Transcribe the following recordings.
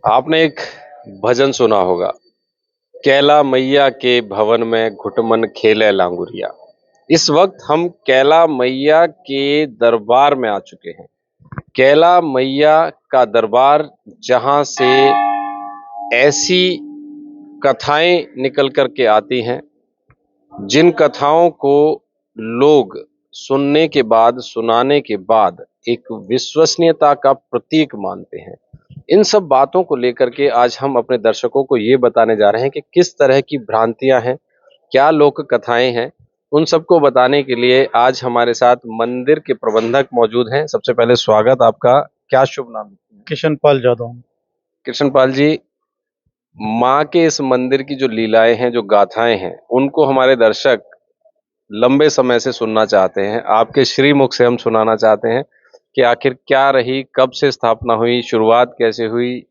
आपने एक भजन सुना होगा, कैला मैया के भवन में घुटमन खेले लांगुरिया। इस वक्त हम कैला मैया के दरबार में आ चुके हैं। कैला मैया का दरबार, जहां से ऐसी कथाएं निकल कर के आती हैं, जिन कथाओं को लोग सुनने के बाद, सुनाने के बाद एक विश्वसनीयता का प्रतीक मानते हैं। इन सब बातों को लेकर के आज हम अपने दर्शकों को ये बताने जा रहे हैं कि किस तरह की भ्रांतियां हैं, क्या लोक कथाएं हैं। उन सबको बताने के लिए आज हमारे साथ मंदिर के प्रबंधक मौजूद हैं। सबसे पहले स्वागत आपका। क्या शुभ नाम है? किशनपाल जादव। कृष्णपाल जी, माँ के इस मंदिर की जो लीलाएं हैं, जो गाथाएं हैं, उनको हमारे दर्शक लंबे समय से सुनना चाहते हैं। आपके श्रीमुख से हम सुनाना चाहते हैं कि आखिर क्या रही, कब से स्थापना हुई, शुरुआत कैसे हुई,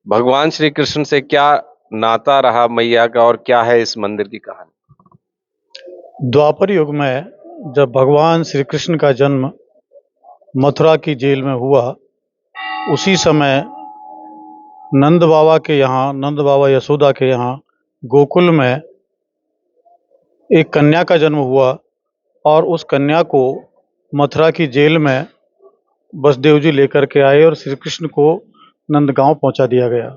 भगवान श्री कृष्ण से क्या नाता रहा मैया का, और क्या है इस मंदिर की कहानी। द्वापर युग में जब भगवान श्री कृष्ण का जन्म मथुरा की जेल में हुआ, उसी समय नंद बाबा के यहाँ, नंद बाबा यशोदा के यहाँ गोकुल में एक कन्या का जन्म हुआ और उस कन्या को मथुरा की जेल में बसदेव जी लेकर के आए और श्री कृष्ण को नंदगांव पहुंचा दिया गया।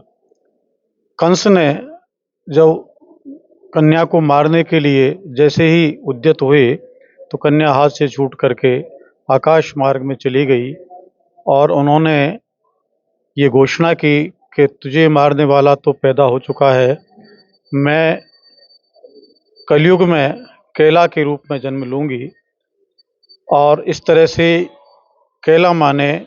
कंस ने जब कन्या को मारने के लिए जैसे ही उद्यत हुए तो कन्या हाथ से छूट करके आकाश मार्ग में चली गई और उन्होंने ये घोषणा की कि तुझे मारने वाला तो पैदा हो चुका है, मैं कलयुग में कैला के रूप में जन्म लूँगी। और इस तरह से कैला माने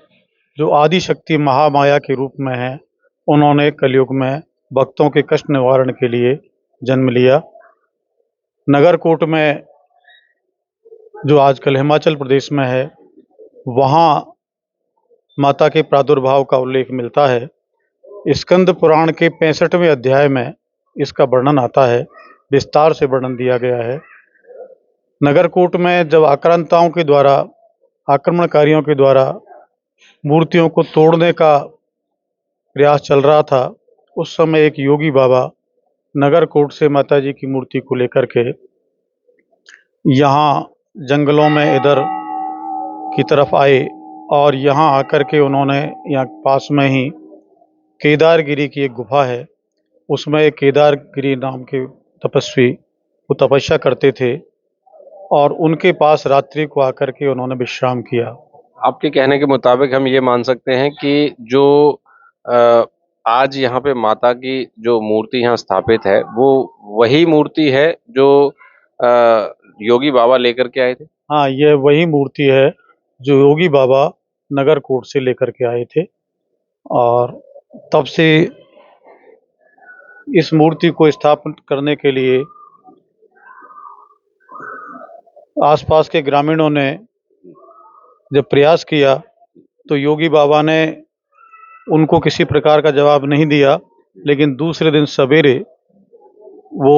जो आदि शक्ति महामाया के रूप में है, उन्होंने कलयुग में भक्तों के कष्ट निवारण के लिए जन्म लिया। नगरकोट में, जो आजकल हिमाचल प्रदेश में है, वहाँ माता के प्रादुर्भाव का उल्लेख मिलता है। स्कंद पुराण के 65वें अध्याय में इसका वर्णन आता है, विस्तार से वर्णन दिया गया है। नगरकोट में जब आक्रांताओं के द्वारा, आक्रमणकारियों के द्वारा मूर्तियों को तोड़ने का प्रयास चल रहा था, उस समय एक योगी बाबा नगरकोट से माता जी की मूर्ति को लेकर के यहाँ जंगलों में इधर की तरफ आए और यहाँ आकर के उन्होंने, यहाँ पास में ही केदारगिरी की एक गुफा है, उसमें एक केदारगिरी नाम के तपस्वी वो तपस्या करते थे और उनके पास रात्रि को आकर के उन्होंने विश्राम किया। आपके कहने के मुताबिक हम ये मान सकते हैं कि जो आज यहाँ पे माता की जो मूर्ति यहाँ स्थापित है, वो वही मूर्ति है जो योगी बाबा लेकर के आए थे। हाँ, ये वही मूर्ति है जो योगी बाबा नगरकोट से लेकर के आए थे और तब से इस मूर्ति को स्थापित करने के लिए आसपास के ग्रामीणों ने जब प्रयास किया तो योगी बाबा ने उनको किसी प्रकार का जवाब नहीं दिया, लेकिन दूसरे दिन सवेरे वो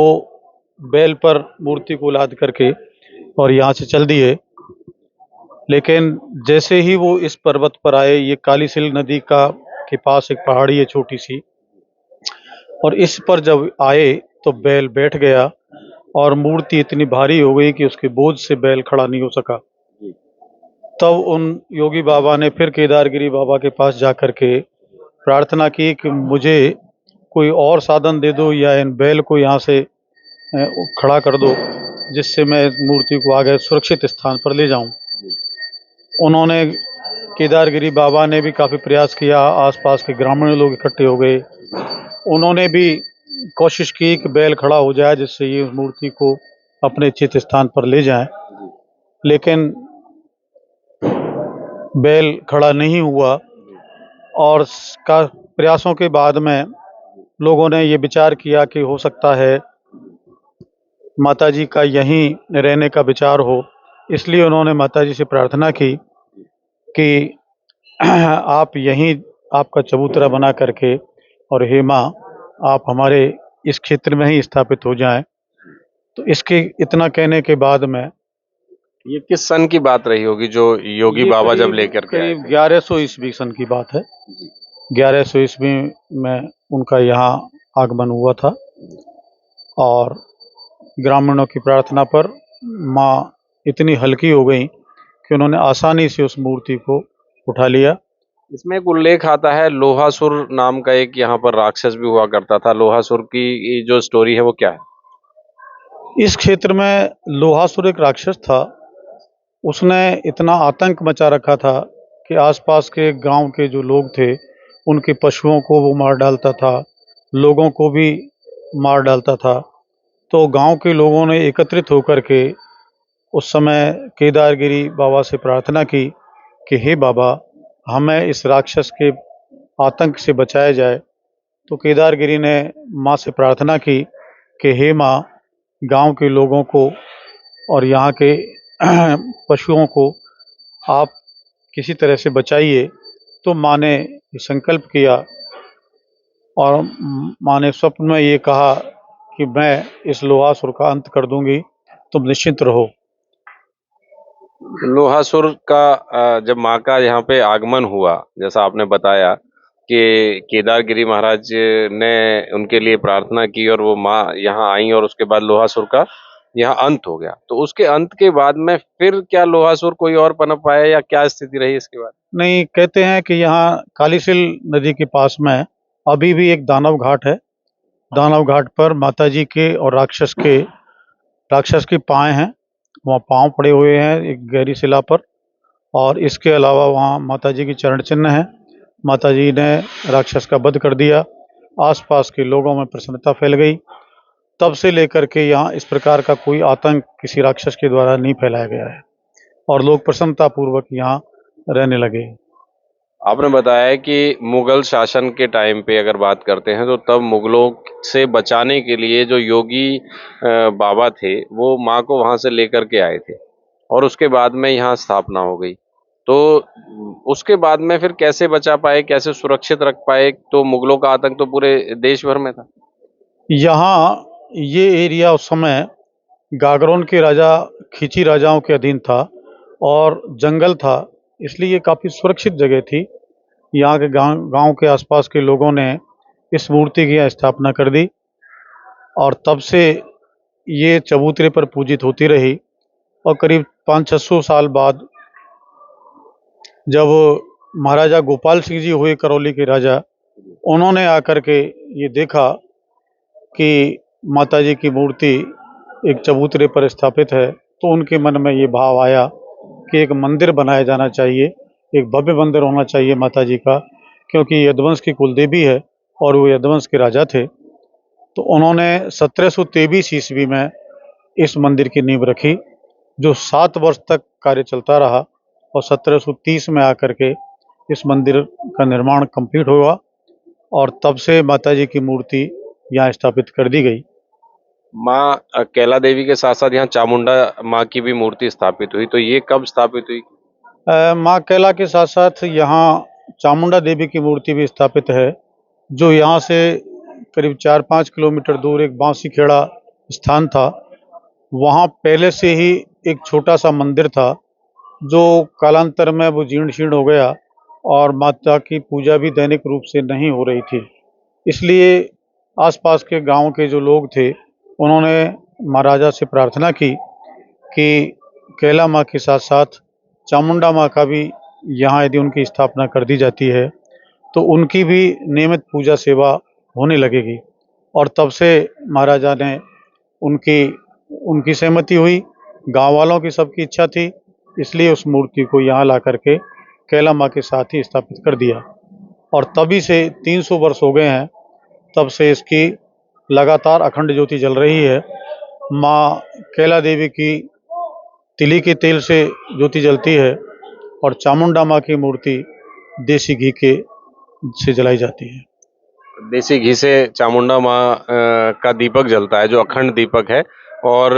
बैल पर मूर्ति को लाद करके और यहाँ से चल दिए। लेकिन जैसे ही वो इस पर्वत पर आए, ये कालीसिल नदी का के पास एक पहाड़ी है छोटी सी, और इस पर जब आए तो बैल बैठ गया और मूर्ति इतनी भारी हो गई कि उसके बोझ से बैल खड़ा नहीं हो सका। तब उन योगी बाबा ने फिर केदारगिरी बाबा के पास जाकर के प्रार्थना की कि मुझे कोई और साधन दे दो या इन बैल को यहाँ से खड़ा कर दो, जिससे मैं मूर्ति को आगे सुरक्षित स्थान पर ले जाऊं। उन्होंने, केदारगिरी बाबा ने भी काफ़ी प्रयास किया, आसपास के ग्रामीण लोग इकट्ठे हो गए, उन्होंने भी कोशिश की कि बैल खड़ा हो जाए जिससे ये मूर्ति को अपने उचित स्थान पर ले जाएं, लेकिन बैल खड़ा नहीं हुआ। और का प्रयासों के बाद में लोगों ने ये विचार किया कि हो सकता है माताजी का यहीं रहने का विचार हो, इसलिए उन्होंने माताजी से प्रार्थना की कि आप यहीं आपका चबूतरा बना करके और हे माँ, आप हमारे इस क्षेत्र में ही स्थापित हो जाएं। तो इसके इतना कहने के बाद में, ये किस सन की बात रही होगी जो योगी बाबा जब लेकर के आए करीब 1100 ईस्वी सन की बात है। 1100 ईस्वी में उनका यहाँ आगमन हुआ था और ग्रामीणों की प्रार्थना पर माँ इतनी हल्की हो गई कि उन्होंने आसानी से उस मूर्ति को उठा लिया। इसमें एक उल्लेख आता है लोहासुर नाम का, एक यहाँ पर राक्षस भी हुआ करता था। लोहासुर की ये जो स्टोरी है वो क्या है? इस क्षेत्र में लोहासुर एक राक्षस था। उसने इतना आतंक मचा रखा था कि आसपास के गांव के जो लोग थे उनके पशुओं को वो मार डालता था, लोगों को भी मार डालता था। तो गांव के लोगों ने एकत्रित होकर के उस समय केदारगिरी बाबा से प्रार्थना की कि हे बाबा, हमें इस राक्षस के आतंक से बचाया जाए। तो केदारगिरी ने माँ से प्रार्थना की कि हे माँ, गांव के लोगों को और यहाँ के पशुओं को आप किसी तरह से बचाइए। तो माँ ने ये संकल्प किया और माँ ने स्वप्न में ये कहा कि मैं इस लोहासुर का अंत कर दूंगी, तुम निश्चिंत रहो। लोहासुर का जब माँ का यहाँ पे आगमन हुआ, जैसा आपने बताया कि केदारगिरी महाराज ने उनके लिए प्रार्थना की और वो माँ यहाँ आई और उसके बाद लोहासुर का यहाँ अंत हो गया। तो उसके अंत के बाद में फिर क्या लोहासुर कोई और पनप पाया या क्या स्थिति रही इसके बाद? नहीं, कहते हैं कि यहाँ कालीसिल नदी के पास में अभी भी एक दानव घाट है। दानव घाट पर माता जी के और राक्षस के पाँव हैं, वहाँ पाँव पड़े हुए हैं एक गहरी शिला पर। और इसके अलावा वहाँ माता जी की चरण चिन्ह है। माता जी ने राक्षस का वध कर दिया। आसपास के लोगों में प्रसन्नता फैल गई। तब से लेकर के यहाँ इस प्रकार का कोई आतंक किसी राक्षस के द्वारा नहीं फैलाया गया है और लोग प्रसन्नता पूर्वक यहाँ रहने लगे। आपने बताया कि मुगल शासन के टाइम पे अगर बात करते हैं तो तब मुगलों से बचाने के लिए जो योगी बाबा थे वो माँ को वहां से लेकर के आए थे और उसके बाद में यहाँ स्थापना हो गई। तो उसके बाद में फिर कैसे बचा पाए, कैसे सुरक्षित रख पाए? तो मुगलों का आतंक तो पूरे देश भर में था। यहाँ ये एरिया उस समय गागरोन के राजा खिची राजाओं के अधीन था और जंगल था, इसलिए ये काफ़ी सुरक्षित जगह थी। यहाँ के गांव के आसपास के लोगों ने इस मूर्ति की यहाँ स्थापना कर दी और तब से ये चबूतरे पर पूजित होती रही। और करीब 500-600 साल बाद जब महाराजा गोपाल सिंह जी हुए करौली के राजा, उन्होंने आकर के ये देखा कि माता जी की मूर्ति एक चबूतरे पर स्थापित है, तो उनके मन में ये भाव आया कि एक मंदिर बनाया जाना चाहिए, एक भव्य मंदिर होना चाहिए माता जी का, क्योंकि यदुवंश की कुलदेवी है और वो यदुवंश के राजा थे। तो उन्होंने 1723 ईस्वी में इस मंदिर की नींव रखी, जो 7 वर्ष तक कार्य चलता रहा और 1730 में आकर के इस मंदिर का निर्माण कंप्लीट हुआ और तब से माता जी की मूर्ति यहाँ स्थापित कर दी गई। माँ कैला देवी के साथ साथ यहाँ चामुंडा माँ की भी मूर्ति स्थापित हुई, तो ये कब स्थापित हुई? माँ कैला के साथ साथ यहाँ चामुंडा देवी की मूर्ति भी स्थापित है, जो यहाँ से करीब 4-5 किलोमीटर दूर एक बांसी खेड़ा स्थान था। वहाँ पहले से ही एक छोटा सा मंदिर था, जो कालांतर में वो जीर्ण शीर्ण हो गया और माता की पूजा भी दैनिक रूप से नहीं हो रही थी। इसलिए आसपास के गांव के जो लोग थे, उन्होंने महाराजा से प्रार्थना की कि कैला माँ के साथ साथ चामुंडा माँ का भी यहाँ यदि उनकी स्थापना कर दी जाती है तो उनकी भी नियमित पूजा सेवा होने लगेगी। और तब से महाराजा ने उनकी सहमति हुई, गांव वालों की सबकी इच्छा थी, इसलिए उस मूर्ति को यहाँ ला करके कैला माँ के साथ ही स्थापित कर दिया। और तभी से 300 वर्ष हो गए हैं, तब से इसकी लगातार अखंड ज्योति जल रही है। माँ कैला देवी की तिली के तेल से ज्योति जलती है और चामुंडा माँ की मूर्ति देसी घी से जलाई जाती है। देसी घी से चामुंडा माँ का दीपक जलता है, जो अखंड दीपक है, और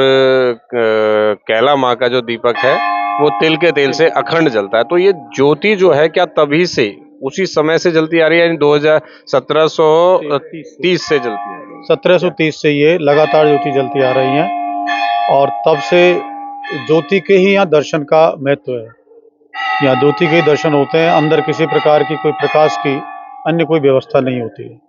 कैला माँ का जो दीपक है वो तिल के तेल से अखंड जलता है। तो ये ज्योति जो है क्या तभी से उसी समय से जलती आ रही है, यानी 1730 से जलती है? 1730 से ये लगातार ज्योति जलती आ रही हैं और तब से ज्योति के ही यहाँ दर्शन का महत्व है। यहाँ ज्योति के ही दर्शन होते हैं, अंदर किसी प्रकार की कोई प्रकाश की अन्य कोई व्यवस्था नहीं होती है।